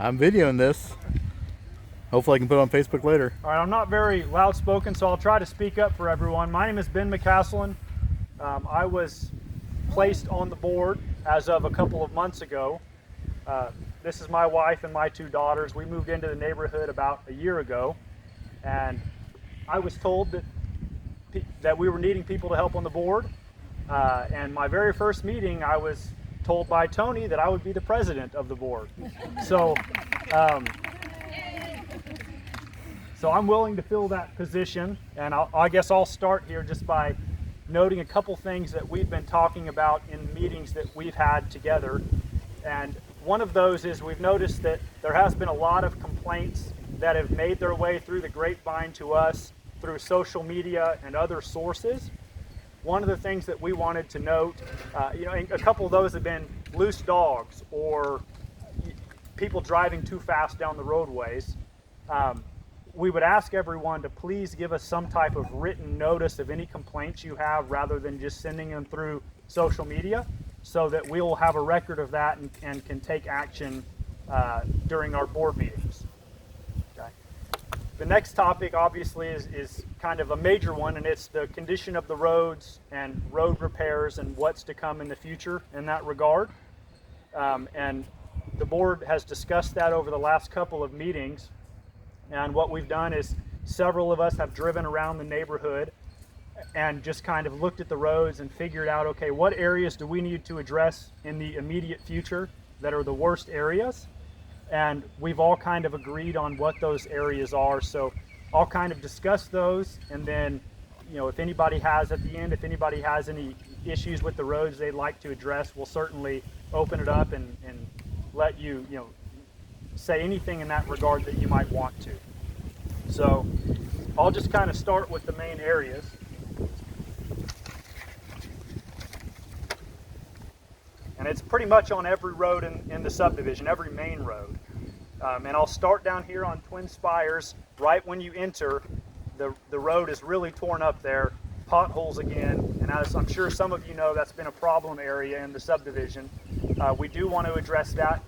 I'm videoing this. Hopefully I can put it on Facebook later. All right, I'm not very loud spoken, so I'll try to speak up for everyone. My name is Ben McCaslin. I was placed on the board as of a couple of months ago. This is my wife and my two daughters. We moved into the neighborhood about a year ago, and I was told that we were needing people to help on the board. And my very first meeting, I was told by Tony that I would be the president of the board. So I'm willing to fill that position, and I guess I'll start here just by noting a couple things that we've been talking about in meetings that we've had together. And one of those is we've noticed that there has been a lot of complaints that have made their way through the grapevine to us through social media and other sources. One of the things that we wanted to note, a couple of those have been loose dogs or people driving too fast down the roadways. We would ask everyone to please give us some type of written notice of any complaints you have rather than just sending them through social media, so that we will have a record of that and can take action during our board meetings. Okay. The next topic obviously is kind of a major one, and it's the condition of the roads and road repairs and what's to come in the future in that regard. And the board has discussed that over the last couple of meetings. And what we've done is several of us have driven around the neighborhood and just kind of looked at the roads and figured out, okay, what areas do we need to address in the immediate future that are the worst areas? And we've all kind of agreed on what those areas are. So I'll kind of discuss those, and then, if anybody has at the end, if anybody has any issues with the roads they'd like to address, we'll certainly open it up and let you, say anything in that regard that you might want to. So I'll just kind of start with the main areas. And it's pretty much on every road in the subdivision, every main road. And I'll start down here on Twin Spires. Right when you enter, the road is really torn up there, potholes again, and as I'm sure some of you know, that's been a problem area in the subdivision. We do want to address that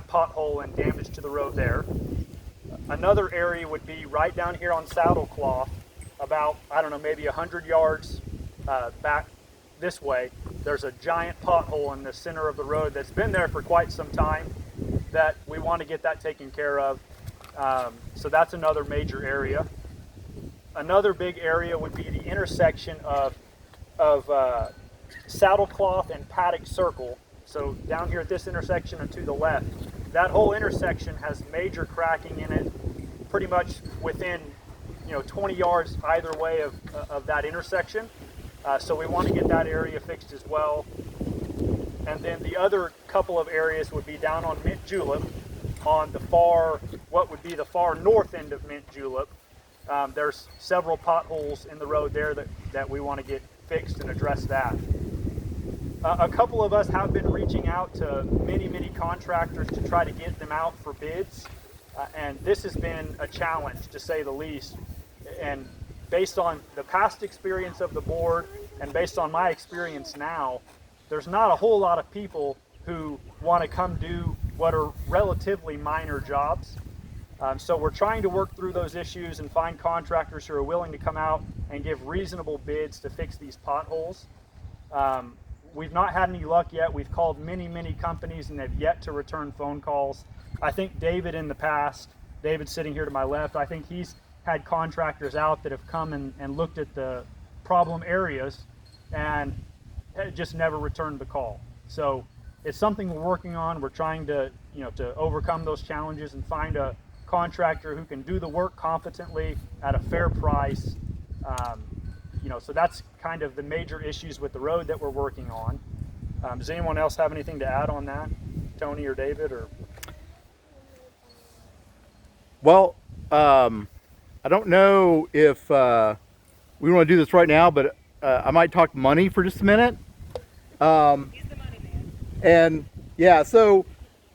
pothole and damage to the road there. Another area would be right down here on Saddlecloth, about, maybe 100 yards back this way. There's a giant pothole in the center of the road that's been there for quite some time that we want to get that taken care of. So that's another major area. Another big area would be the intersection of Saddlecloth and Paddock Circle. So down here at this intersection and to the left, that whole intersection has major cracking in it, pretty much within 20 yards either way of that intersection. So we want to get that area fixed as well. And then the other couple of areas would be down on Mint Julep, on what would be the far north end of Mint Julep. There's several potholes in the road there that we want to get fixed and address that. A couple of us have been reaching out to many contractors to try to get them out for bids, and this has been a challenge, to say the least. And based on the past experience of the board and based on my experience now, there's not a whole lot of people who want to come do what are relatively minor jobs. So we're trying to work through those issues and find contractors who are willing to come out and give reasonable bids to fix these potholes. We've not had any luck yet. We've called many companies and they've yet to return phone calls. I think David in the past, David's sitting here to my left, I think he's had contractors out that have come and looked at the problem areas and just never returned the call. So it's something we're working on. We're trying to overcome those challenges and find a contractor who can do the work competently at a fair price. So that's kind of the major issues with the road that we're working on. Does anyone else have anything to add on that? Tony or David? Or Well, I don't know if we want to do this right now, but I might talk money for just a minute. He's the money man. And yeah, so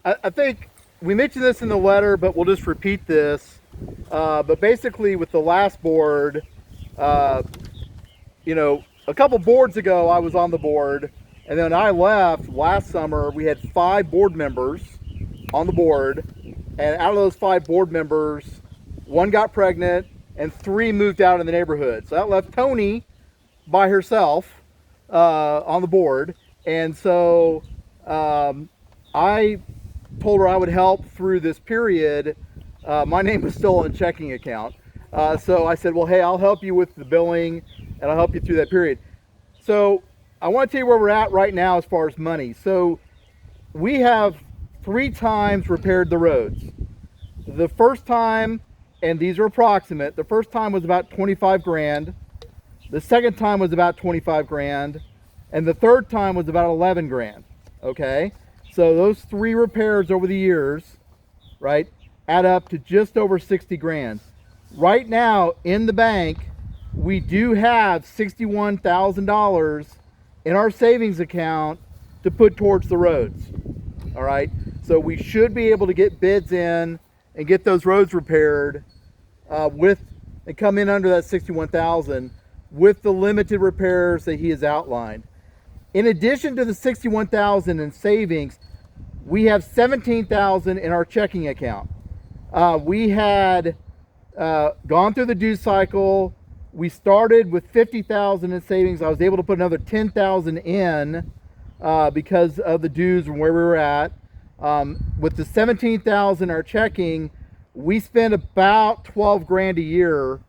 I think we mentioned this in the letter, but we'll just repeat this. But basically with the last board, a couple boards ago I was on the board, and then I left last summer. We had 5 board members, on the board, and out of those 5 board members, 1 got pregnant and 3 moved out in the neighborhood. So that left Tony by herself on the board. And so I told her I would help through this period. My name was still on the checking account. So I said, well, hey, I'll help you with the billing and I'll help you through that period. So I want to tell you where we're at right now as far as money. So we have 3 times repaired the roads. The first time, and these are approximate, the first time was about 25 grand. The second time was about 25 grand. And the third time was about 11 grand. Okay? So those 3 repairs over the years, right, add up to just over 60 grand. Right now in the bank, we do have $61,000 in our savings account to put towards the roads. All right? So we should be able to get bids in and get those roads repaired and come in under that 61,000 with the limited repairs that he has outlined. In addition to the 61,000 in savings, we have 17,000 in our checking account. We had gone through the due cycle. We started with 50,000 in savings. I was able to put another 10,000 in because of the dues and where we were at. With the 17,000 in our checking, we spend about 12 grand a year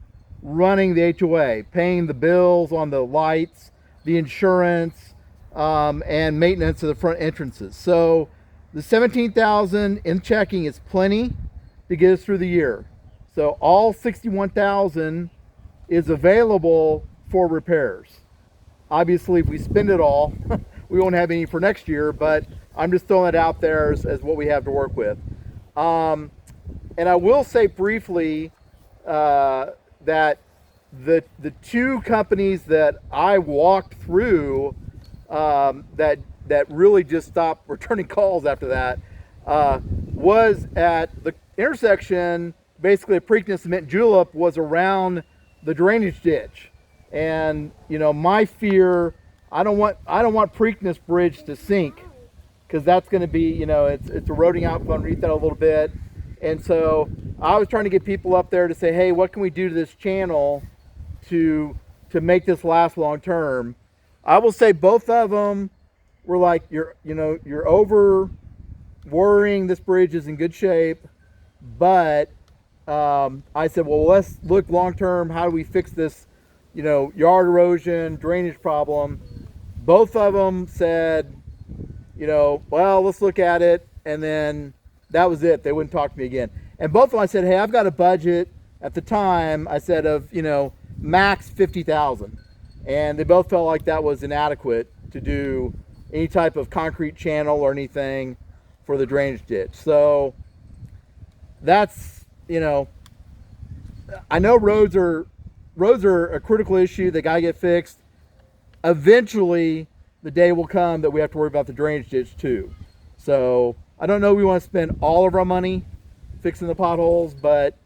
running the HOA, paying the bills on the lights, the insurance, and maintenance of the front entrances. So the 17,000 in checking is plenty to get us through the year. So all 61,000 is available for repairs. Obviously, if we spend it all, we won't have any for next year, but I'm just throwing it out there as what we have to work with. And I will say briefly that the 2 companies that I walked through that really just stopped returning calls after that was at the intersection. Basically, Preakness and Mint Julep was around the drainage ditch, and my fear, I don't want Preakness Bridge to sink, because that's going to be it's eroding out from underneath that a little bit. And so I was trying to get people up there to say, hey, what can we do to this channel to make this last long term? I will say both of them were like, you're over worrying, this bridge is in good shape. But I said, well, let's look long term. How do we fix this, yard erosion, drainage problem? Both of them said, well, let's look at it. And then that was it. They wouldn't talk to me again. And both of them, I said, hey, I've got a budget at the time, I said, of, max 50,000. And they both felt like that was inadequate to do any type of concrete channel or anything for the drainage ditch. So that's, I know roads are a critical issue. They got to get fixed. Eventually, the day will come that we have to worry about the drainage ditch too. So I don't know we want to spend all of our money fixing the potholes, but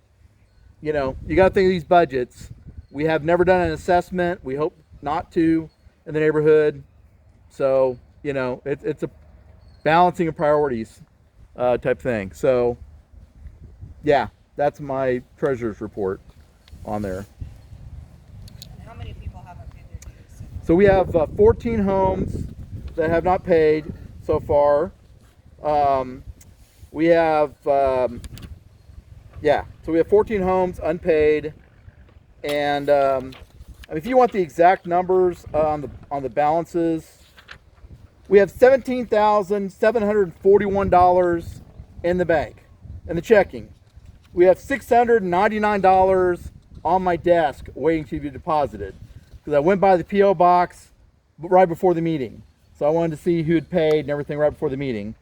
you got to think of these budgets. We have never done an assessment. We hope not to in the neighborhood. So, it's a balancing of priorities type thing. So, yeah, that's my treasurer's report on there. And how many people haven't paid their dues? So we have 14 homes that have not paid so far. We have, so we have 14 homes unpaid, and if you want the exact numbers on the balances, we have $17,741 in the bank, in the checking. We have $699 on my desk waiting to be deposited, because I went by the P.O. box right before the meeting. So I wanted to see who had paid and everything right before the meeting.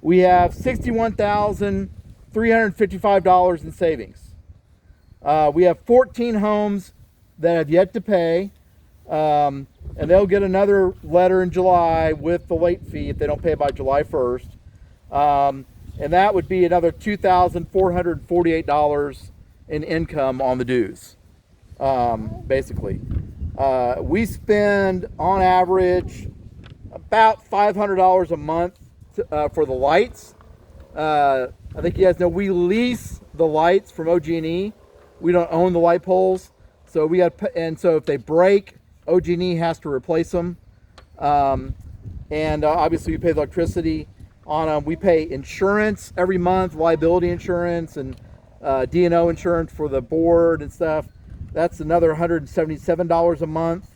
We have $61,355 in savings. We have 14 homes that have yet to pay, and they'll get another letter in July with the late fee if they don't pay by July 1st. And that would be another $2,448 in income on the dues, basically. We spend, on average, about $500 a month for the lights, I think you guys know we lease the lights from OG&E. We don't own the light poles, so we got, and so if they break, OG&E has to replace them. And obviously we pay the electricity on them. We pay insurance every month, liability insurance and D&O insurance for the board and stuff. That's another $177 a month.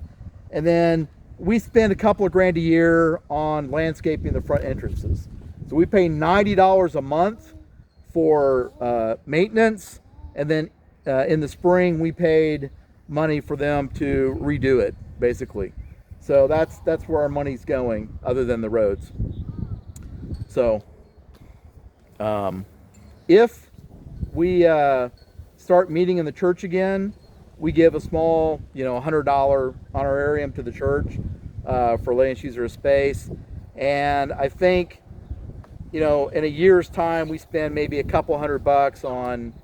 And then we spend a couple of grand a year on landscaping the front entrances. So we pay $90 a month for maintenance. And then in the spring, we paid money for them to redo it, basically. So that's where our money's going, other than the roads. So if we start meeting in the church again, we give a small, $100 honorarium to the church for letting us use their space. And I think, in a year's time, we spend maybe a couple $100 on,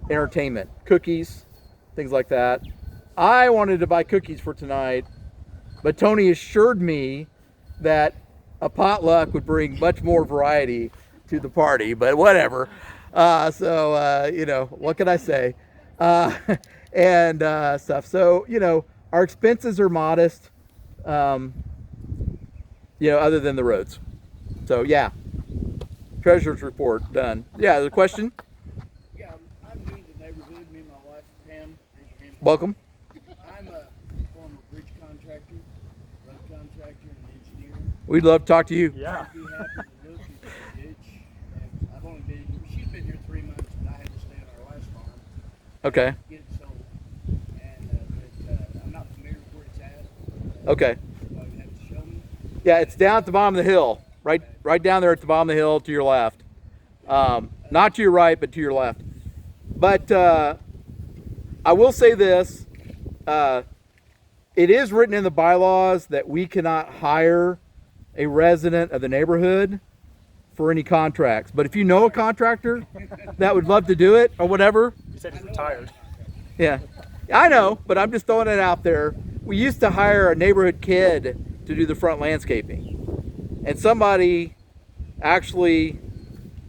entertainment, cookies, things like that. I wanted to buy cookies for tonight, but Tony assured me that a potluck would bring much more variety to the party, but whatever. What can I say? And stuff. So, our expenses are modest, other than the roads. So, yeah. Treasurer's report done. Yeah, the question? Yeah, I'm new to the neighborhood. Me and my wife, Pam. Welcome. I'm a former bridge contractor, road contractor, and engineer. We'd love to talk to you. Yeah. I'd be happy to look at the ditch. I've only been, she's been here 3 months, but I had to stay on our last farm. Okay. Get it sold. And I'm not familiar with where it's at. Okay. So I'd have to show me. Yeah, it's down at the bottom of the hill. Right down there at the bottom of the hill to your left. Not to your right, but to your left. But I will say this. It is written in the bylaws that we cannot hire a resident of the neighborhood for any contracts. But if you know a contractor that would love to do it or whatever. You said he's retired. Yeah, I know, but I'm just throwing it out there. We used to hire a neighborhood kid to do the front landscaping. And somebody actually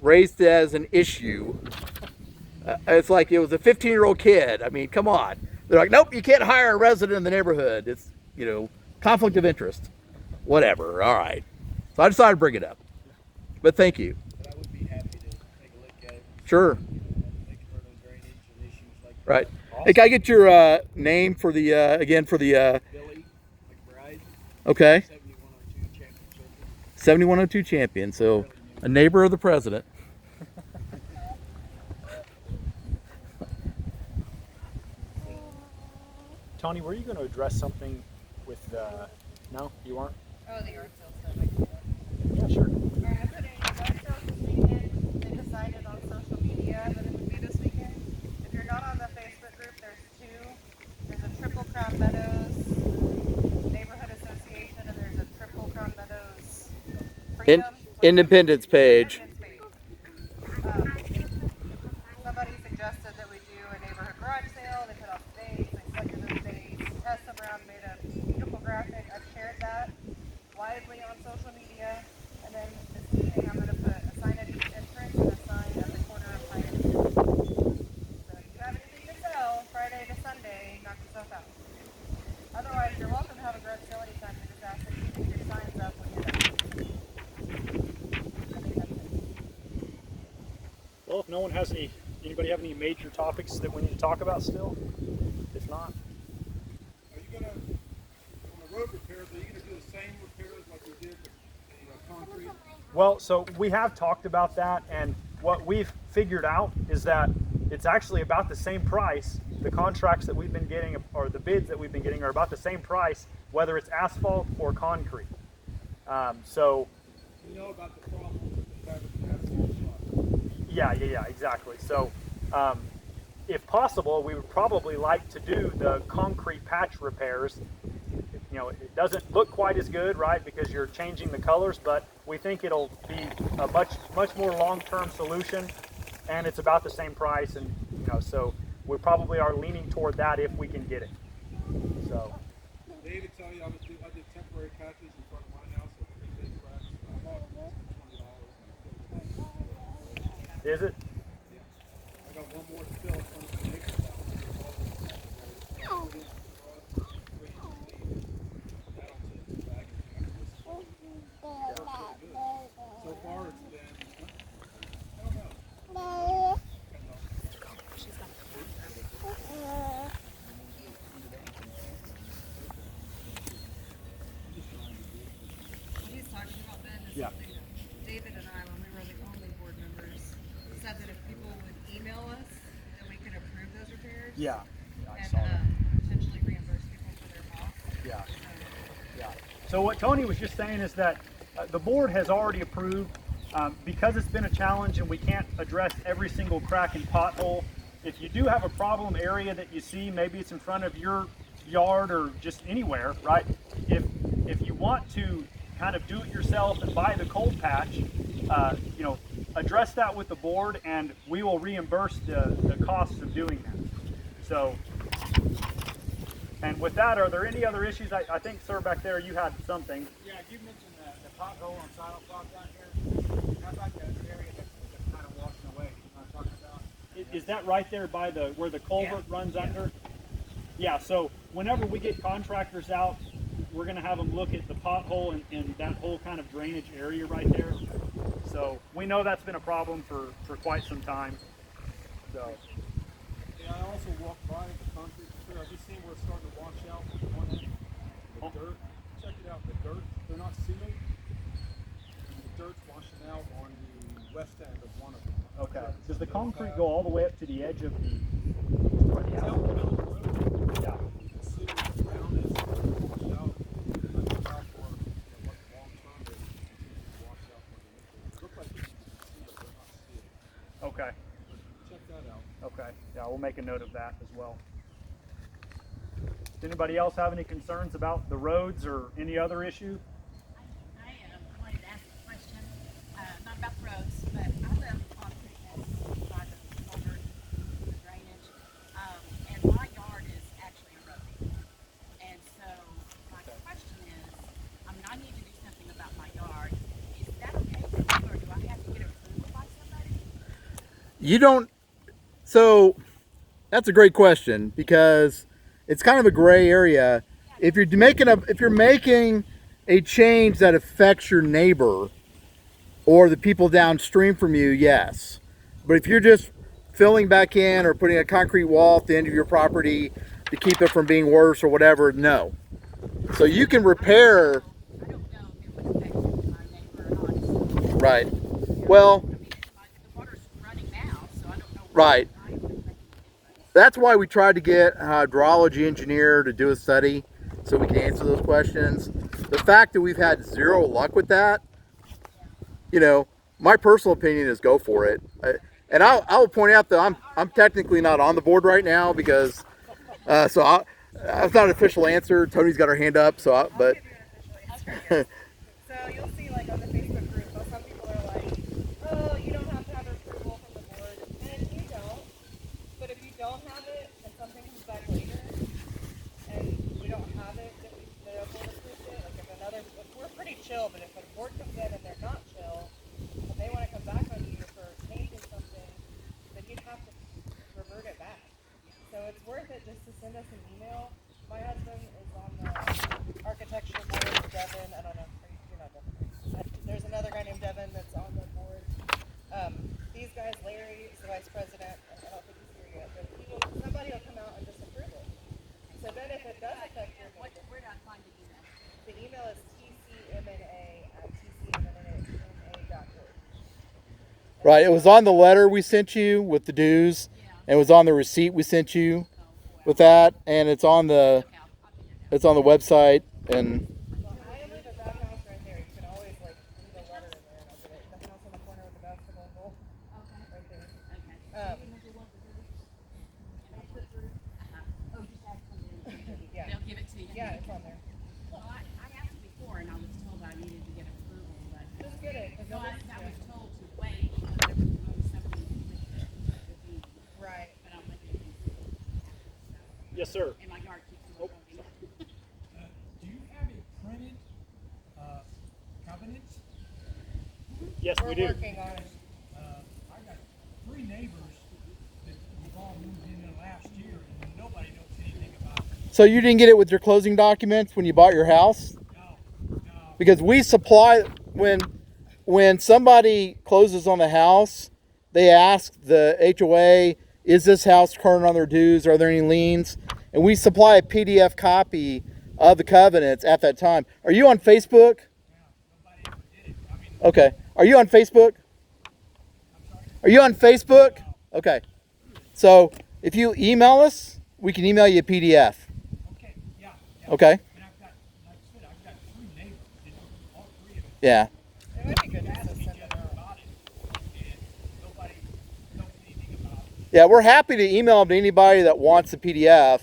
raised it as an issue. It's like it was a 15-year-old kid. I mean, come on. They're like, nope, you can't hire a resident in the neighborhood. It's, conflict of interest. Whatever, all right. So I decided to bring it up. But thank you. But I would be happy to take a look at it. Sure. Make it burn on drainage and issues like that. Right. Awesome. Hey, can I get your name for the, again, for the, Billy McBride, okay, 7102 Champion Circle. 7102 Champion. So a neighbor of the president. Tony, were you going to address something with no, you weren't? Oh, the yard sale stuff. I can do it. Yeah, sure. Alright, I put in yard sale this weekend. They decided on social media that it would be this weekend. If you're not on the Facebook group, there's two. There's a Triple Crown Meadows Neighborhood Association, and there's a Triple Crown Meadows Freedom. Independence page. Somebody suggested that we do a neighborhood garage sale. They put out dates, they selected those dates. Tessa Brown made a beautiful graphic. I've shared that widely on social media. And then this evening I'm going to put a sign at each entrance and a sign at the corner of Pioneer. So if you have anything to sell, Friday to Sunday, knock yourself out. Otherwise, you're welcome to have a garage sale anytime. You just ask that you keep your signs up when you're done. I think that's it. Well, if no one has anybody have any major topics that we need to talk about still? If not, Are you gonna, on the road repairs, are you gonna do the same repairs like we did the concrete? well, so we have talked about that, and what we've figured out is that it's actually about the same price. The contracts that we've been getting, or the bids that we've been getting, are about the same price, whether it's asphalt or concrete. So You know about the problem with the fabric asphalt shop. yeah, exactly. So, if possible, we would probably like to do the concrete patch repairs. It doesn't look quite as good, right, because you're changing the colors, but we think it'll be a much more long-term solution, and it's about the same price, and so we probably are leaning toward that if we can get it. So, David tell you I did temporary patches in front of my house at 3 big cracks. I bought $20 and I filled it in. Is it? Yes. I got one more to fill in front of the neighbor's house. So far it's been, I don't know. What he's talking about, Ben, is Yeah. something that David and I, when we were the only board members, said that if people would email us, then we could approve those repairs. Yeah. I And saw that. potentially reimburse people for their costs. Yeah. So, Yeah. So what Tony was just saying is that the board has already approved, because it's been a challenge and we can't address every single crack and pothole. If you do have a problem area that you see, maybe it's in front of your yard or just anywhere, right? If you want to kind of do it yourself and buy the cold patch, you know, address that with the board and we will reimburse the costs of doing that. So, and with that, are there any other issues? I think, sir, back there you had something. Yeah, you mentioned the pothole on Silent Rock down here. How about the area that's kind of washing away? You know what I'm talking about? Is that right there by the where the culvert runs under? Yeah. So whenever we get contractors out, we're going to have them look at the pothole and that whole kind of drainage area right there. So we know that's been a problem for quite some time. So And I also walked by the concrete material. Have you seen where it's starting to wash out on one end? The dirt. Check it out. The dirt. They're not sealed. And the dirt's washing out on the west end of one of them. okay. Does the concrete go all the way up to the edge of the? It's out in the middle of the road. Yeah. You can see where the ground is washed out. I look out for what the long term is. It's washed out underneath it. It looks like it's sealed, but they're not sealed. Okay. Check that out. Okay. Yeah, we'll make a note of that as well. Does anybody else have any concerns about the roads or any other issue? I wanted to ask a question, not about the roads, but I live on Creekness by the water, the drainage, and my yard is actually eroding. And so my question is, I need to do something about my yard. Is that okay with me, or do I have to get approval by somebody? You don't. So that's a great question because it's kind of a gray area. If you're making a change that affects your neighbor or the people downstream from you, yes. But if you're just filling back in or putting a concrete wall at the end of your property to keep it from being worse or whatever, no. So you can repair. I don't know if it would affect my neighbor or not. Right. Well, The water's running now, so I don't know. right. I would make a difference. That's why we tried to get a hydrology engineer to do a study so we can answer those questions. The fact that we've had zero luck with that, you know, my personal opinion is go for it. And I will point out that I'm technically not on the board right now because that's not an official answer. Tony's got her hand up, so I'll but give you an official answer, yes. So you'll see, like, on the Facebook group, some people are like, oh, you don't have to have approval from the board. And you don't. But if you don't have it and something comes back later and we don't have it, that the board approved it, like if we're pretty chill, but if a board comes in and they're not chill and they want to come back on you for changing something, then you'd have to revert it back. So it's worth it just to send us an email. My husband is on the architecture board, Devin. I don't know. You're not Devin. There's another guy named Devin that's on the board. These guys, Larry is the vice president. I don't think he's here yet, but somebody will come out and disapprove it. So then if it does affect your neighbor, Where do I find the email? the email is tcmna@tcmna.org. right. It was on the letter we sent you with the dues. And it was on the receipt we sent you with that, and it's on the website. And Well, I live at that house right there. You can always leave a letter in there and I'll get it. The house on the corner with the basketball goal. Okay. Right there. Okay. Oh, just ask them. Yeah. They'll give it to you. Yeah, it's on there. Well, I asked before and I was told I needed to get approval, but. Just get it. 'Cause No, I yeah. was told to wait, because there was going to be something with me, Right. but I'm looking. Yes, sir. And my yard keeps eroding. Do you have a printed covenant? Yes, We're we do. working on it. I got a neighbors that we've all moved in the last year, and nobody knows anything about it. So you didn't get it with your closing documents when you bought your house? No. Because we supply, when somebody closes on the house, they ask the HOA, is this house current on their dues? Are there any liens? And we supply a PDF copy of the covenants at that time. Are you on Facebook? Nobody ever did it. I mean, Okay. Are you on Facebook? Are you on Facebook? Okay. So if you email us, we can email you a PDF. okay, yeah. Okay? And I've got, like I said, I've got 3 neighbors, that all 3 of them Yeah. It might be good just to asked each send it other out. about it, and nobody knows anything about it. Yeah, we're happy to email them to anybody that wants a PDF.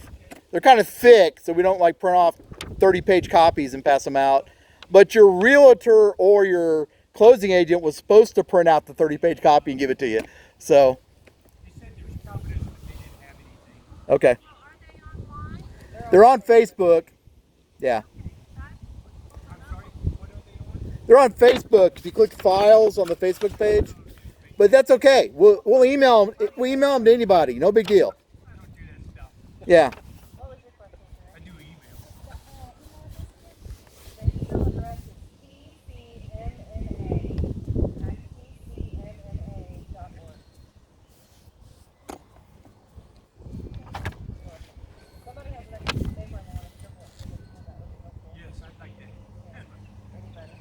They're kind of thick, so we don't like print off 30-page copies and pass them out. But your realtor or your closing agent was supposed to print out the 30-page copy and give it to you. So, They said there's covenants, but they didn't have anything. okay. Are they online? They're on Facebook. Yeah. I'm sorry, what are they on? They're on Facebook. If you click files on the Facebook page. But that's okay. We'll email them. We email them to anybody. No big deal. I don't do that stuff. Yeah. What was your question, sir? I do email. The email address is tcmna@tcmna.org. Somebody has that piece of paper and they want to scribble it, so they can have that would be helpful. Yes, I'd like that. Anybody?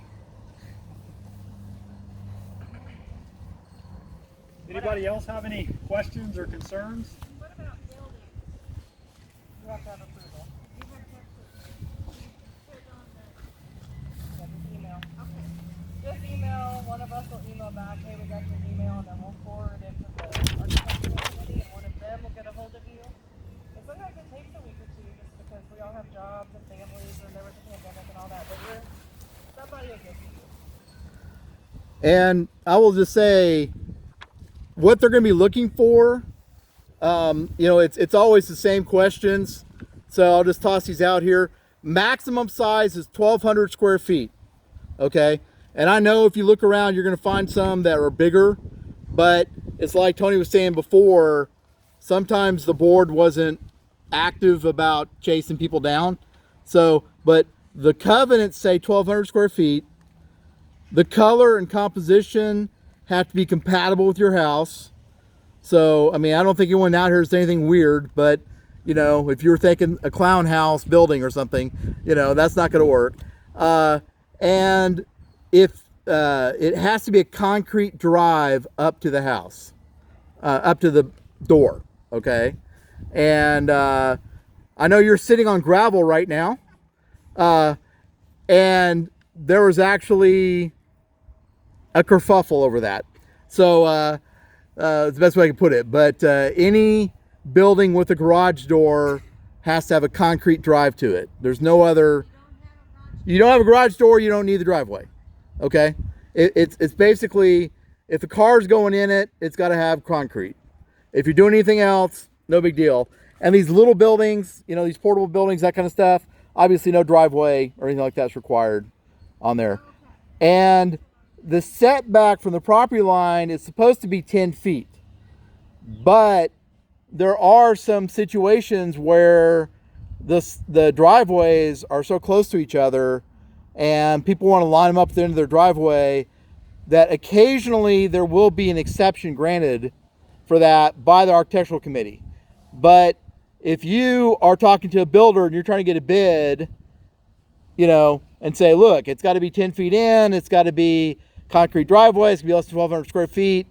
Anybody else have any questions or concerns? What about buildings? You have to have approval. You have to put it on the, Yeah, just email. okay. Just email, one of us will email back, hey, we got your email, and then we'll forward it to the architectural committee, and one of them will get a hold of you. And sometimes it takes a week or two, just because we all have jobs and families, and there was a pandemic and all that, but somebody will get to you. And I will just say what they're going to be looking for. It's always the same questions. So I'll just toss these out here. Maximum size is 1,200 square feet. Okay. And I know if you look around, you're going to find some that are bigger, but it's like Tony was saying before, sometimes the board wasn't active about chasing people down. So, but the covenants say 1,200 square feet. The color and composition have to be compatible with your house. So, I mean, I don't think anyone out here is anything weird, but, if you're thinking a clown house building or something, that's not going to work. And if it has to be a concrete drive up to the house, up to the door, okay? And I know you're sitting on gravel right now, and there was actually a kerfuffle over that. So it's the best way I can put it. But any building with a garage door has to have a concrete drive to it. There's no other. You don't have a garage door, you don't need the driveway. Okay? It's basically, if the car's going in it, it's got to have concrete. If you're doing anything else, no big deal. And these little buildings, these portable buildings, that kind of stuff, obviously no driveway or anything like that's required on there. And the setback from the property line is supposed to be 10 feet. But there are some situations where the driveways are so close to each other and people want to line them up at the end of their driveway that occasionally there will be an exception granted for that by the architectural committee. But if you are talking to a builder and you're trying to get a bid, and say, look, it's got to be 10 feet in, it's got to be concrete driveway, it's going to be less than 1,200 square feet,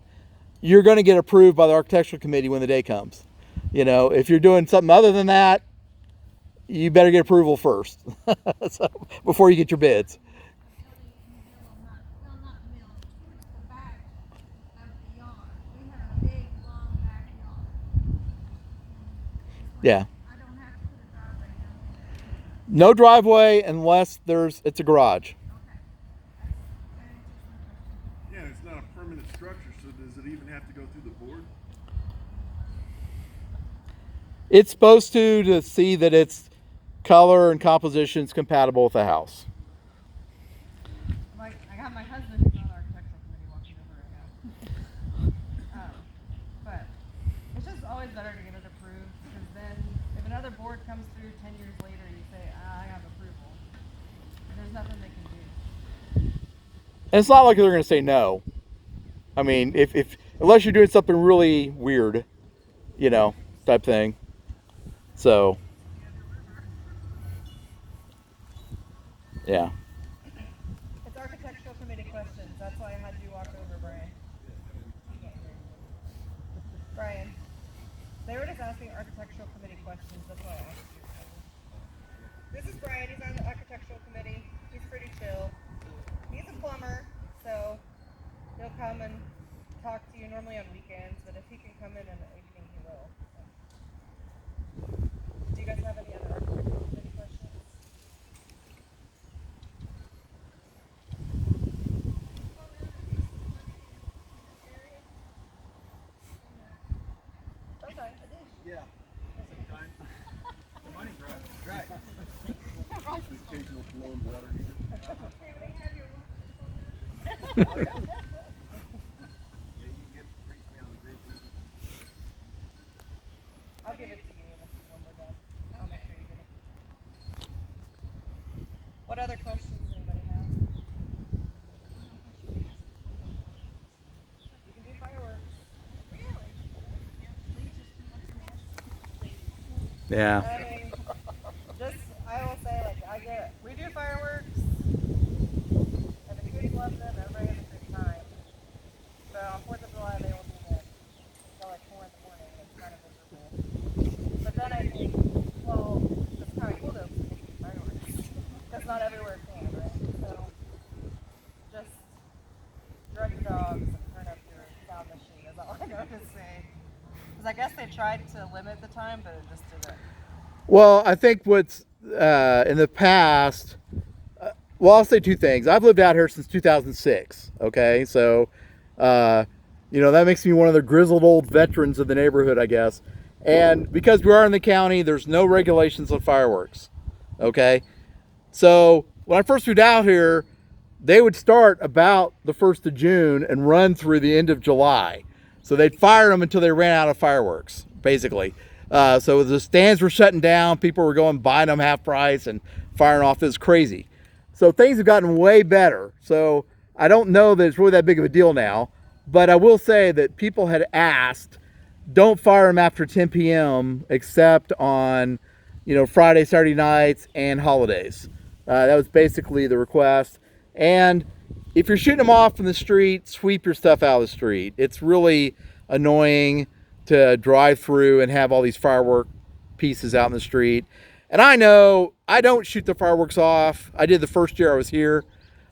you're going to get approved by the architectural committee when the day comes. If you're doing something other than that, you better get approval first so, before you get your bids. Well, not the middle, the back of the yard. We have a big, long backyard. Yeah. I don't have to put a driveway down there. No driveway unless it's a garage. Yeah, it's not a permanent structure, so does it even have to go through the board? It's supposed to see that its color and composition is compatible with the house. I got my husband who's on the architectural committee walking over right now. But better to get it approved, because then if another board comes through 10 years later, you say, I have approval. There's nothing they can do. And it's not like they're going to say no. I mean, if unless you're doing something really weird, you know, type thing. So, yeah. It's architectural committee questions. That's why I had you walk over, Brian. Brian, they were just asking architectural committee questions. That's why I asked you. This is Brian. He's on the architectural committee. He's pretty chill. He's a plumber, so he'll come and talk to you normally on weekends, but if he can come in the evening, he will. So. Do you guys have any other architectural committee questions? Okay. Yeah. Sometimes. The money grab. Right. Occasional blown water heater. Oh, yeah. Yeah, you can get reach me on the grid. I'll give it to you when we're done. I'll make sure you get it. What other questions does anybody have? You can do fireworks. Yeah. I mean, I will say, we do fireworks, and the cooties love them, everybody has a great time. So on 4th of July, they will do them until like 4 in the morning, and it's kind of miserable. But then I think, well, it's kind of cool though, because they can do fireworks. Because not everywhere can, right? So just direct the dogs and turn up your sound machine is all I know to say. Because I guess they tried to limit the time, but it just didn't. Well, I think what's in the past, well, I'll say two things. I've lived out here since 2006. Okay, so you know, that makes me one of the grizzled old veterans of the neighborhood, I guess. And because we are in the county, there's no regulations on fireworks. Okay, so when I first moved out here, they would start about the 1st of June and run through the end of July. So they'd fire them until they ran out of fireworks, basically. So the stands were shutting down. People were going buying them half price and firing off. It was crazy. So things have gotten way better. So I don't know that it's really that big of a deal now. But I will say that people had asked, don't fire them after 10 p.m. except on, you know, Friday, Saturday nights, and holidays. That was basically the request. And if you're shooting them off from the street, sweep your stuff out of the street. It's really annoying to drive through and have all these firework pieces out in the street. And I know I don't shoot the fireworks off. I did the first year I was here.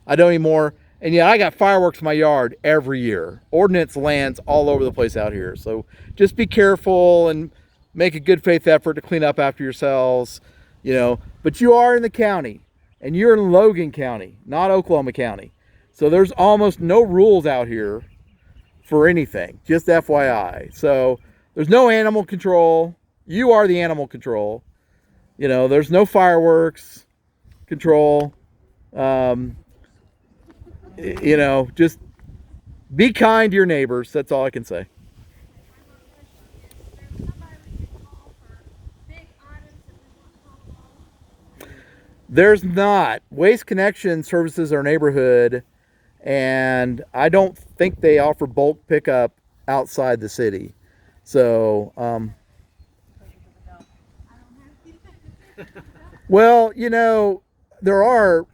I don't anymore. And yet I got fireworks in my yard every year. Ordnance lands all over the place out here. So just be careful and make a good faith effort to clean up after yourselves, you know. But you are in the county, and you're in Logan County, not Oklahoma County. So there's almost no rules out here for anything, just FYI. So there's no animal control. You are the animal control. You know, there's no fireworks control. You know, just be kind to your neighbors. That's all I can say. There's not. Waste Connection services our neighborhood, and I don't think they offer bulk pickup outside the city. So, well, you know, there are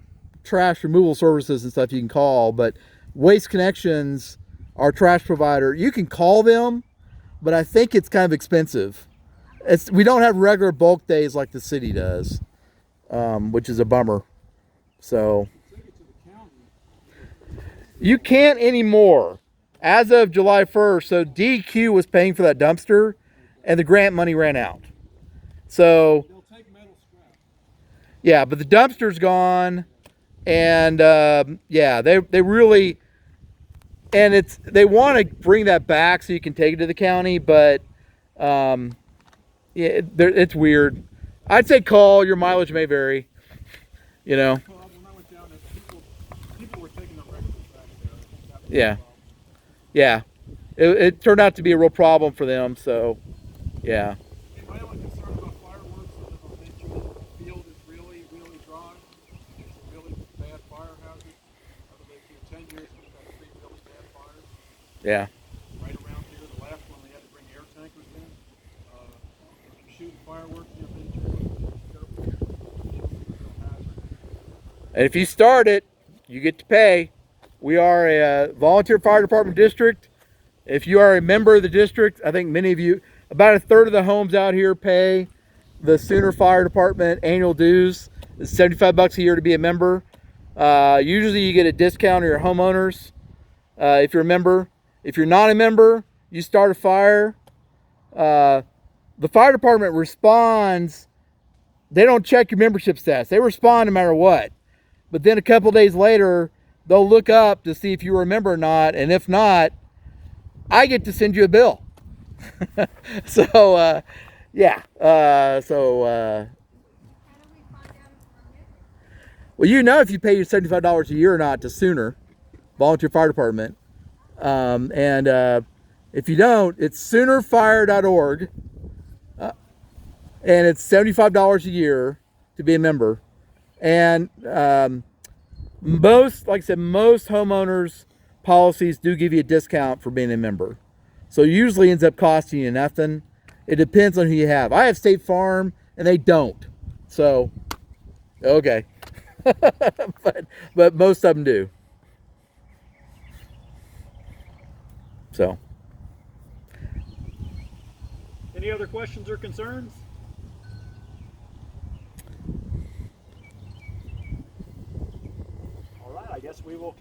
trash removal services and stuff you can call, but Waste Connections, our trash provider, you can call them, but I think it's kind of expensive. We don't have regular bulk days like the city does, which is a bummer. So you can't anymore as of July 1st. So DQ was paying for that dumpster and the grant money ran out. So yeah, but the dumpster's gone. And yeah, they really, and they want to bring that back so you can take it to the county, but yeah, it's weird. I'd say call. Your mileage may vary. You know. When I went down there, people were taking the regular trash there. Yeah, yeah. It turned out to be a real problem for them. So Yeah. And my only concern about fireworks is if eventually the field is really, really dry, it's a really bad fire hazard. Over the 10 years, we've had 3 really bad fires Yeah. right around here. The last one, they had to bring air tankers in. If you're shooting fireworks near nature, be careful. The field's a real hazard. And if you start it, you get to pay. We are a volunteer fire department district. If you are a member of the district, I think many of you, about a third of the homes out here pay the Sooner Fire Department annual dues. It's $75 a year to be a member. Usually you get a discount on your homeowners if you're a member. If you're not a member, you start a fire. The fire department responds. They don't check your membership stats. They respond no matter what. But then a couple days later, they'll look up to see if you were a member or not. And if not, I get to send you a bill. So, yeah. Well, you know if you pay your $75 a year or not to Sooner, Volunteer Fire Department. And if you don't, it's soonerfire.org. And it's $75 a year to be a member. And most, like I said, most homeowners policies do give you a discount for being a member. So it usually ends up costing you nothing. It depends on who you have. I have State Farm and they don't. So, okay. but most of them do. So. Any other questions or concerns? All right, I guess we will continue.